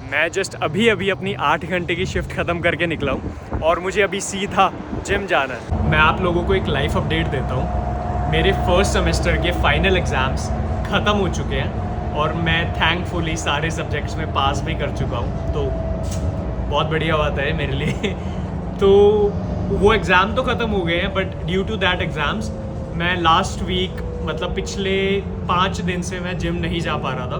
मैं जस्ट अभी अपनी 8 घंटे की शिफ्ट ख़त्म करके निकला हूँ और मुझे अभी सीधा जिम जाना है। मैं आप लोगों को एक लाइफ अपडेट देता हूँ। मेरे फर्स्ट सेमेस्टर के फाइनल एग्ज़ाम्स ख़त्म हो चुके हैं और मैं थैंकफुली सारे सब्जेक्ट्स में पास भी कर चुका हूँ, तो बहुत बढ़िया बात है मेरे लिए। तो वो एग्ज़ाम तो ख़त्म हो गए हैं, but due to that exams मैं लास्ट वीक मतलब पिछले 5 दिन से मैं जिम नहीं जा पा रहा था,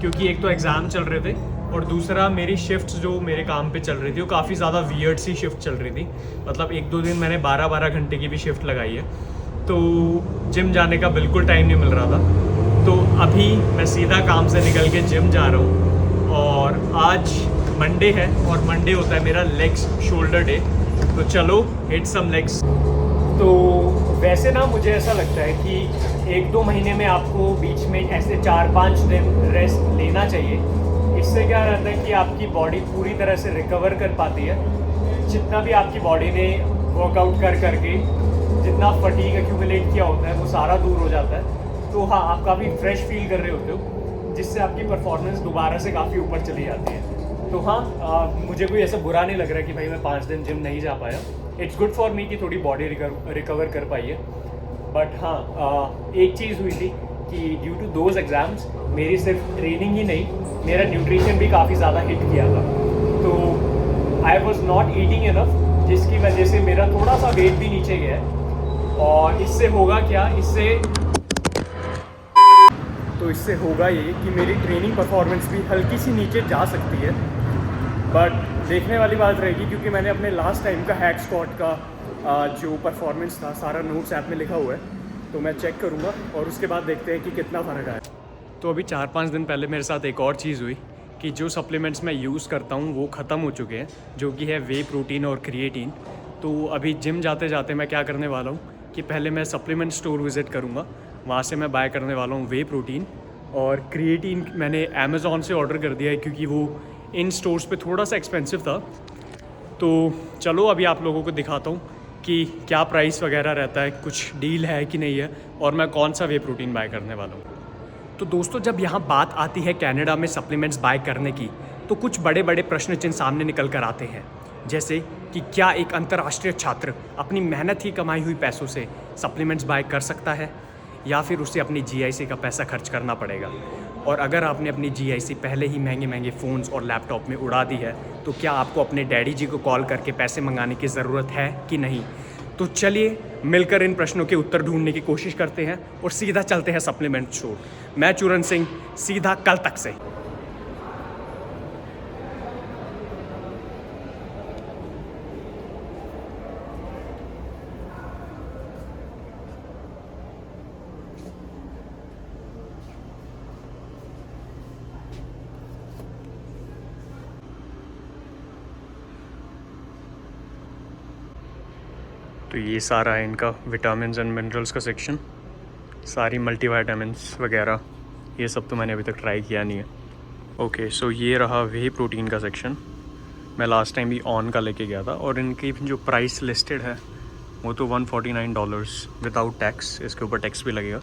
क्योंकि एक तो एग्ज़ाम चल रहे थे और दूसरा मेरी शिफ्ट्स जो मेरे काम पे चल रही थी वो काफ़ी ज़्यादा वियर्ड सी शिफ्ट चल रही थी। मतलब 1-2 दिन मैंने 12-12 घंटे की भी शिफ्ट लगाई है, तो जिम जाने का बिल्कुल टाइम नहीं मिल रहा था। तो अभी मैं सीधा काम से निकल के जिम जा रहा हूँ और आज मंडे है और मंडे होता है मेरा लेग्स शोल्डर डे, तो चलो हिट सम लेग्स। तो वैसे ना मुझे ऐसा लगता है कि 1-2 महीने में आपको बीच में ऐसे 4-5 दिन रेस्ट लेना चाहिए। इससे क्या रहता है कि आपकी बॉडी पूरी तरह से रिकवर कर पाती है। जितना भी आपकी बॉडी ने वर्कआउट कर करके जितना फटीग एक्यूमुलेट किया होता है वो सारा दूर हो जाता है। तो हाँ, आप काफ़ी फ्रेश फील कर रहे होते हो, जिससे आपकी परफॉर्मेंस दोबारा से काफ़ी ऊपर चली जाती है। तो हाँ, मुझे कोई ऐसा बुरा नहीं लग रहा कि भाई मैं 5 दिन जिम नहीं जा पाया। इट्स गुड फॉर मी कि थोड़ी बॉडी रिकवर कर पाई है। बट हाँ, एक चीज़ हुई थी कि ड्यू टू दोज एग्ज़ाम्स मेरी सिर्फ ट्रेनिंग ही नहीं, मेरा न्यूट्रिशन भी काफ़ी ज़्यादा हिट किया था। तो I was not eating enough, जिसकी वजह से मेरा थोड़ा सा वेट भी नीचे गया है। और इससे होगा क्या, इससे होगा ये कि मेरी ट्रेनिंग परफॉर्मेंस भी हल्की सी नीचे जा सकती है। बट देखने वाली बात रहेगी, क्योंकि मैंने अपने लास्ट टाइम का हैक स्क्वाट का जो परफॉर्मेंस था सारा नोट्स ऐप में लिखा हुआ है, तो मैं चेक करूँगा और उसके बाद देखते हैं कि कितना फ़र्क आया। तो अभी 4-5 दिन पहले मेरे साथ एक और चीज़ हुई कि जो सप्लीमेंट्स मैं यूज़ करता हूँ वो ख़त्म हो चुके हैं, जो कि है वे प्रोटीन और क्रिएटिन। तो अभी जिम जाते जाते मैं क्या करने वाला हूँ कि पहले मैं सप्लीमेंट स्टोर विज़िट करूँगा, वहाँ से मैं बाय करने वाला हूँ वे प्रोटीन। और क्रिएटिन मैंने अमेज़ॉन से ऑर्डर कर दिया है, क्योंकि वो इन स्टोर्स पे थोड़ा सा एक्सपेंसिव था। तो चलो अभी आप लोगों को दिखाता हूँ कि क्या प्राइस वगैरह रहता है, कुछ डील है कि नहीं है, और मैं कौन सा वे प्रोटीन बाय करने वाला हूँ। तो दोस्तों, जब यहाँ बात आती है कनाडा में सप्लीमेंट्स बाय करने की, तो कुछ बड़े बड़े प्रश्न चिन्ह सामने निकल कर आते हैं, जैसे कि क्या एक अंतर्राष्ट्रीय छात्र अपनी मेहनत ही कमाई हुई पैसों से सप्लीमेंट्स बाय कर सकता है, या फिर उसे अपनी जीआईसी का पैसा खर्च करना पड़ेगा। और अगर आपने अपनी जीआईसी पहले ही महंगे महंगे फ़ोन्स और लैपटॉप में उड़ा दी है, तो क्या आपको अपने डैडी जी को कॉल करके पैसे मंगाने की ज़रूरत है कि नहीं। तो चलिए मिलकर इन प्रश्नों के उत्तर ढूंढने की कोशिश करते हैं और सीधा चलते हैं सप्लीमेंट स्टोर। मैं चूरन सिंह, सीधा कल तक से। तो ये सारा है इनका विटामिन्स एंड मिनरल्स का सेक्शन, सारी मल्टीविटामिन्स वगैरह, ये सब तो मैंने अभी तक ट्राई किया नहीं है। ओके, सो ये रहा वे प्रोटीन का सेक्शन। मैं लास्ट टाइम भी ऑन का लेके गया था और इनकी जो प्राइस लिस्टेड है वो तो $149 विदाउट टैक्स, इसके ऊपर टैक्स भी लगेगा।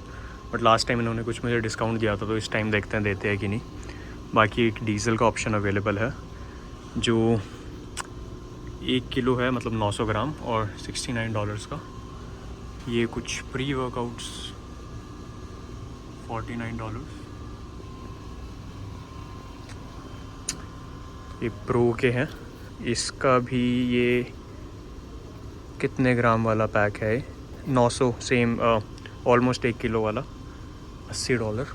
बट लास्ट टाइम इन्होंने कुछ मुझे डिस्काउंट दिया था, तो इस टाइम देखते हैं देते हैं कि नहीं। बाकी एक डीजल का ऑप्शन अवेलेबल है जो 1 किलो है, मतलब 900 ग्राम, और $69 का। ये कुछ प्री वर्कआउट्स $49। ये प्रो के हैं, इसका भी ये कितने ग्राम वाला पैक है, 900, सेम ऑलमोस्ट 1 किलो वाला, $80।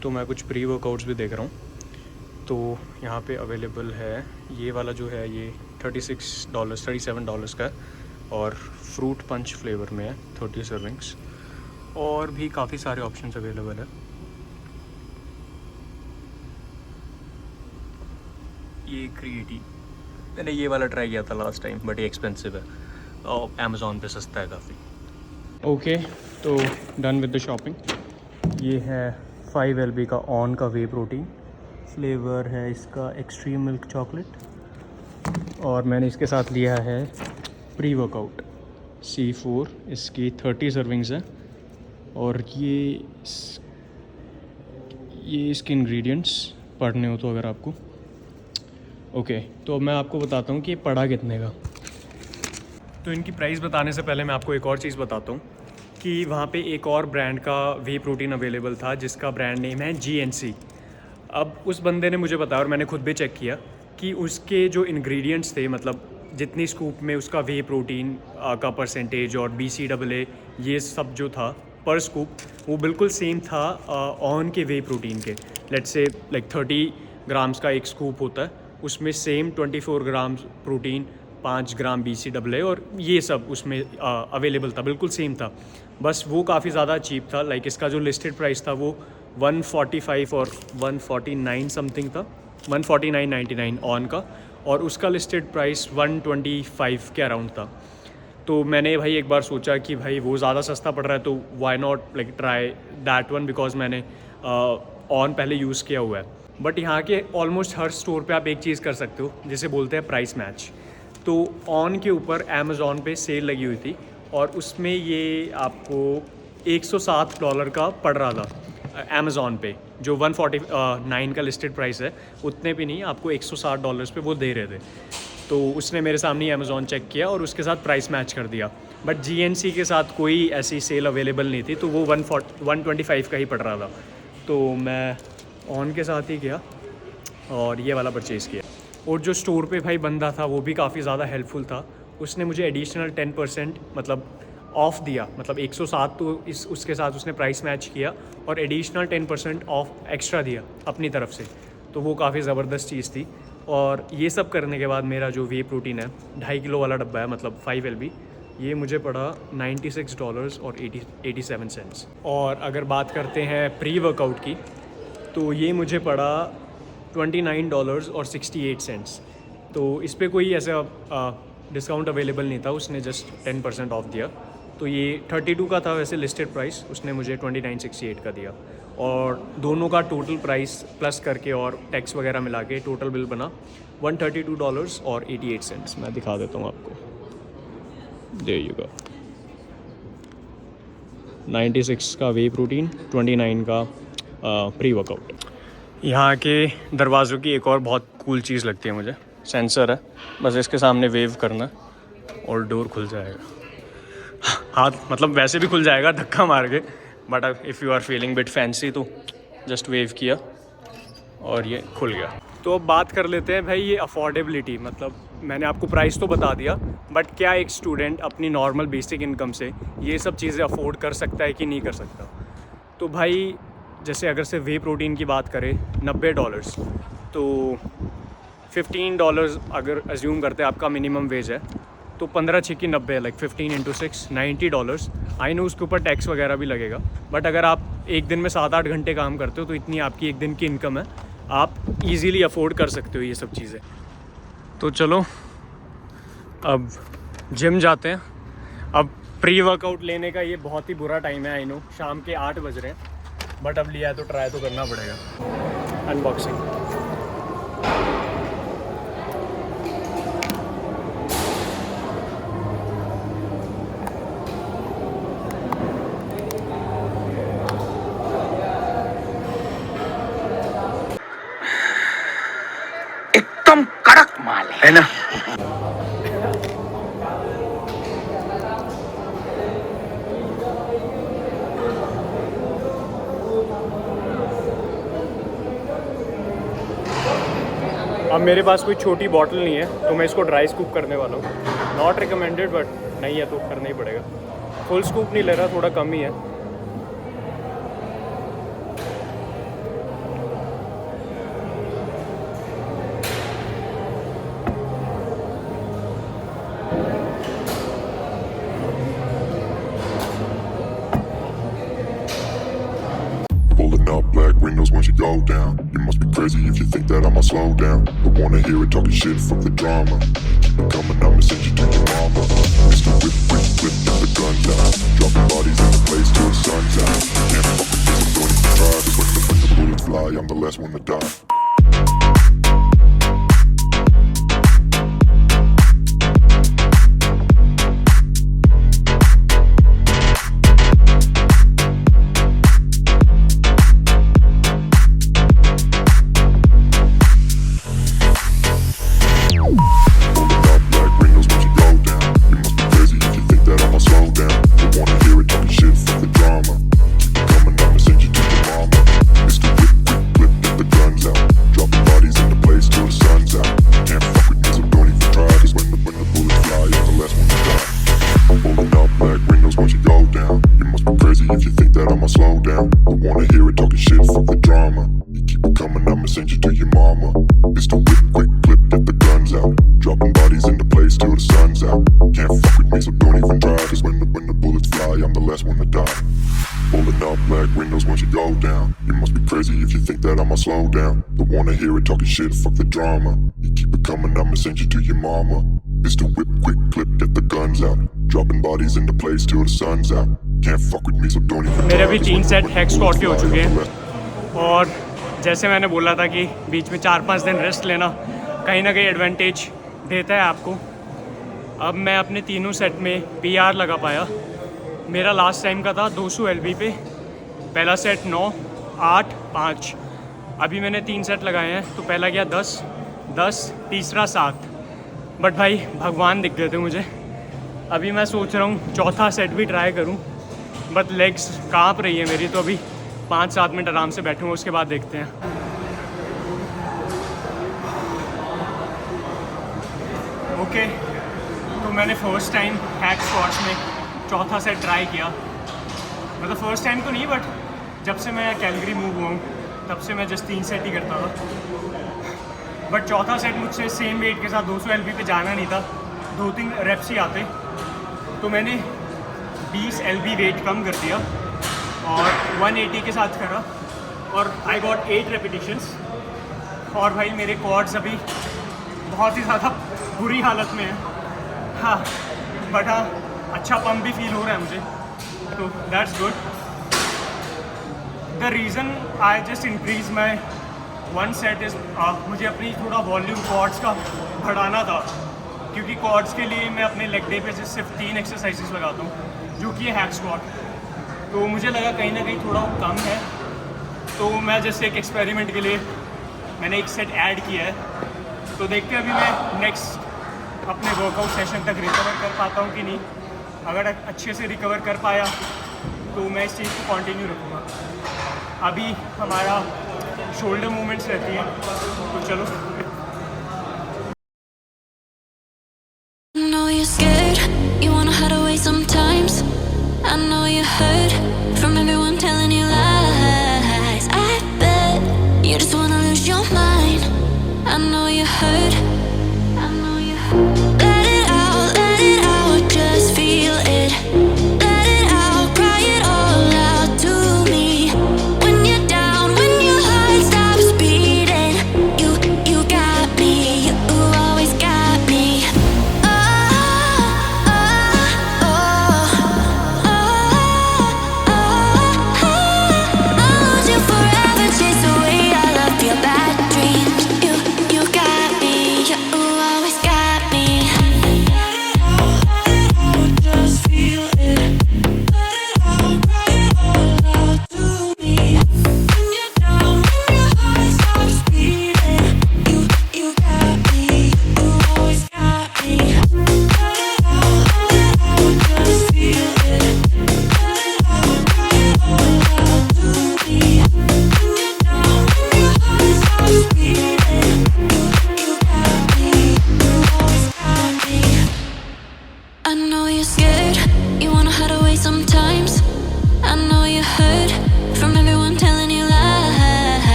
तो मैं कुछ प्री वर्कआउट्स भी देख रहा हूँ, तो यहाँ पे अवेलेबल है ये वाला जो है, ये $37 का है और फ्रूट पंच फ्लेवर में है, 30 सर्विंग्स। और भी काफ़ी सारे ऑप्शंस अवेलेबल है। ये क्रिएटिन, मैंने ये वाला ट्राई किया था लास्ट टाइम, बट ये एक्सपेंसिव है और अमेज़ॉन पे सस्ता है काफ़ी। ओके, तो डन विद द शॉपिंग। ये है 5 LB का ऑन का वे प्रोटीन, फ्लेवर है इसका एक्सट्रीम मिल्क चॉकलेट, और मैंने इसके साथ लिया है प्री वर्कआउट C4, इसकी 30 सर्विंग्स है। और ये इसके इंग्रेडिएंट्स पढ़ने हो तो अगर आपको ओके, तो मैं आपको बताता हूँ कि ये पड़ा कितने का। तो इनकी प्राइस बताने से पहले मैं आपको एक और चीज़ बताता हूँ कि वहाँ पे एक और ब्रांड का वे प्रोटीन अवेलेबल था जिसका ब्रांड नेम है GNC। अब उस बंदे ने मुझे बताया, और मैंने खुद भी चेक किया, कि उसके जो इंग्रेडिएंट्स थे, मतलब जितनी स्कूप में उसका वे प्रोटीन का परसेंटेज और BCAA ये सब जो था पर स्कूप, वो बिल्कुल सेम था ऑन के वे प्रोटीन के। लेट्स से लाइक 30 ग्राम्स का एक स्कूप होता है, उसमें सेम 24 ग्राम्स प्रोटीन, 5 ग्राम BCAA और ये सब उसमें अवेलेबल था, बिल्कुल सेम था। बस वो काफ़ी ज़्यादा चीप था। लाइक इसका जो लिस्टेड प्राइस था वो 145 और 149 समथिंग था, 149.99 ऑन का, और उसका लिस्टेड प्राइस 125 के अराउंड था। तो मैंने भाई एक बार सोचा कि भाई वो ज़्यादा सस्ता पड़ रहा है तो why not like try that one, because मैंने ऑन पहले यूज़ किया हुआ है। बट यहाँ के ऑलमोस्ट हर स्टोर पे आप एक चीज़ कर सकते हो जिसे बोलते हैं प्राइस मैच। तो ऑन के ऊपर अमेज़ॉन पे सेल लगी हुई थी और उसमें ये आपको $107 का पड़ रहा था अमेज़ॉन पे, जो 149 का लिस्टेड प्राइस है उतने पे नहीं, आपको $160 पे वो दे रहे थे। तो उसने मेरे सामने ही अमेज़ॉन चेक किया और उसके साथ प्राइस मैच कर दिया। बट GNC के साथ कोई ऐसी सेल अवेलेबल नहीं थी, तो वो 125 का ही पड़ रहा था। तो मैं ऑन के साथ ही गया और ये वाला परचेज़ किया। और जो स्टोर पे भाई बंदा था वो भी काफ़ी ज़्यादा हेल्पफुल था। उसने मुझे एडिशनल 10% मतलब ऑफ़ दिया, मतलब 107 तो उसके साथ उसने प्राइस मैच किया और एडिशनल 10% ऑफ एक्स्ट्रा दिया अपनी तरफ से। तो वो काफ़ी ज़बरदस्त चीज़ थी। और ये सब करने के बाद मेरा जो वे प्रोटीन है 2.5 किलो वाला डब्बा है, मतलब 5 LB, ये मुझे पड़ा $96 और 87 सेंट्स। और अगर बात करते हैं प्री वर्कआउट की, तो ये मुझे पड़ा $29 और 68 सेंट्स। तो इस पर कोई ऐसा डिस्काउंट अवेलेबल नहीं था, उसने जस्ट 10% ऑफ दिया। तो ये 32 का था वैसे लिस्टेड प्राइस, उसने मुझे 29.68 का दिया। और दोनों का टोटल प्राइस प्लस करके और टैक्स वगैरह मिला के टोटल बिल बना $132 और 88 सेंट्स। मैं दिखा देता हूँ आपको, देयर यू गो। 96 का वे प्रोटीन, 29 का प्री वर्कआउट। यहाँ के दरवाज़ों की एक और बहुत कूल चीज़ लगती है मुझे, सेंसर है, बस इसके सामने वेव करना और डोर खुल जाएगा। हाथ मतलब वैसे भी खुल जाएगा धक्का मार के, but if you are feeling bit fancy तो जस्ट वेव किया और ये खुल गया। तो अब बात कर लेते हैं भाई ये अफोर्डेबिलिटी, मतलब मैंने आपको प्राइस तो बता दिया, बट क्या एक स्टूडेंट अपनी नॉर्मल बेसिक इनकम से ये सब चीज़ें अफोर्ड कर सकता है कि नहीं कर सकता। तो भाई जैसे अगर से वे प्रोटीन की बात करें $90, तो $15 अगर अज्यूम करते हैं आपका मिनिमम वेज है, तो 15×6 = 90, लाइक 15 × 6 $90। आई नो उसके ऊपर टैक्स वगैरह भी लगेगा, बट अगर आप एक दिन में 7-8 घंटे काम करते हो तो इतनी आपकी एक दिन की इनकम है, आप इजीली अफोर्ड कर सकते हो ये सब चीज़ें। तो चलो अब जिम जाते हैं। अब प्री वर्कआउट लेने का ये बहुत ही बुरा टाइम है, आई नो शाम के 8 बज रहे हैं, बट अब लिया है तो ट्राई तो करना पड़ेगा। अनबॉक्सिंग। एकदम कड़क माल है ना। अब मेरे पास कोई छोटी बॉटल नहीं है तो मैं इसको ड्राई स्कूप करने वाला हूँ। नॉट रिकमेंडेड, बट नहीं है तो करना ही पड़ेगा। फुल स्कूप नहीं ले रहा, थोड़ा कम ही है। Pulling up black windows once you go down. You must be crazy if you think that I'ma slow down. Don't wanna hear it talking shit from the drama. Keep it coming, I'ma send you to your mama. Mr. Whip, whip, whip, get the guns out. Dropping bodies in the place till the sun's out. Can't fuck with this, I'm going to try. Just when the bullets fly, I'm the last one to die. send you to your mama. Pistol whip, quick clip, get the guns out. Dropping bodies in the place till the sun's out. Can't fuck with me, so don't even try. Cause when the bullets fly, I'm the last one to die. Pulling up black windows once you go down. You must be crazy if you think that I'ma slow down. Don't wanna hear it talking shit, fuck the drama. You keep it coming, I'ma send you to your mama. Pistol whip, quick clip, get the guns out. Dropping bodies in the place till the sun's out. Can't fuck with me, so don't even try. मेरे अभी 3 set hack squat के हो चुके हैं और जैसे मैंने बोला था कि बीच में 4-5 दिन रेस्ट लेना कहीं ना कहीं एडवांटेज देता है आपको। अब मैं अपने तीनों सेट में PR लगा पाया। मेरा लास्ट टाइम का था 200 LB पे। पहला सेट 9, 8, 5। अभी मैंने 3 सेट लगाए हैं तो पहला गया 10, 10, तीसरा 7। बट भाई भगवान दिख गए थे मुझे। अभी मैं सोच रहा हूँ चौथा सेट भी ट्राई करूँ, बट लेग्स काँप रही है मेरी, तो अभी 5-7 मिनट आराम से बैठूँगा, उसके बाद देखते हैं। ओके, तो मैंने फर्स्ट टाइम हैक स्क्वाट्स में चौथा सेट ट्राई किया। मतलब फर्स्ट टाइम तो नहीं, बट जब से मैं कैलगरी मूव हुआ हूँ तब से मैं जस्ट 3 सेट ही करता था। बट चौथा सेट मुझसे सेम वेट के साथ 200 LB पे जाना नहीं था, 2-3 रेप्स ही आते। तो मैंने 20 LB वेट कम कर दिया और 180 के साथ करा और आई गॉट 8 रेपिटेशंस। और भाई मेरे क्वाड्स अभी बहुत ही ज़्यादा बुरी हालत में है। हाँ, बट हाँ, अच्छा पंप भी फील हो रहा है मुझे, तो that's good. The reason I just increase my 1 set is मुझे अपनी थोड़ा वॉल्यूम क्वाड्स का बढ़ाना था, क्योंकि क्वाड्स के लिए मैं अपने लेग डे पे सिर्फ 3 एक्सरसाइजेस लगाता हूँ, जो कि है हैक स्क्वाट। तो मुझे लगा कहीं ना कहीं थोड़ा कम है, तो मैं जैसे एक एक्सपेरिमेंट के लिए मैंने एक सेट ऐड किया है। तो देखते हैं अभी मैं नेक्स्ट अपने वर्कआउट सेशन तक रिकवर कर पाता हूँ कि नहीं। अगर अच्छे से रिकवर कर पाया तो मैं इस चीज़ को कंटिन्यू रखूँगा। अभी हमारा शोल्डर मूवमेंट्स रहती हैं, तो चलो। I know you're scared, you wanna hide away sometimes. I know you heard from everyone telling you lies. I bet you just wanna lose your mind. I know you heard, I know you heard. Let it out, just feel it. Let it out, cry it all out to me. When you're down, when your heart stops beating, you got me, you always got me. I know you're scared, you wanna hide away sometimes. I know you heard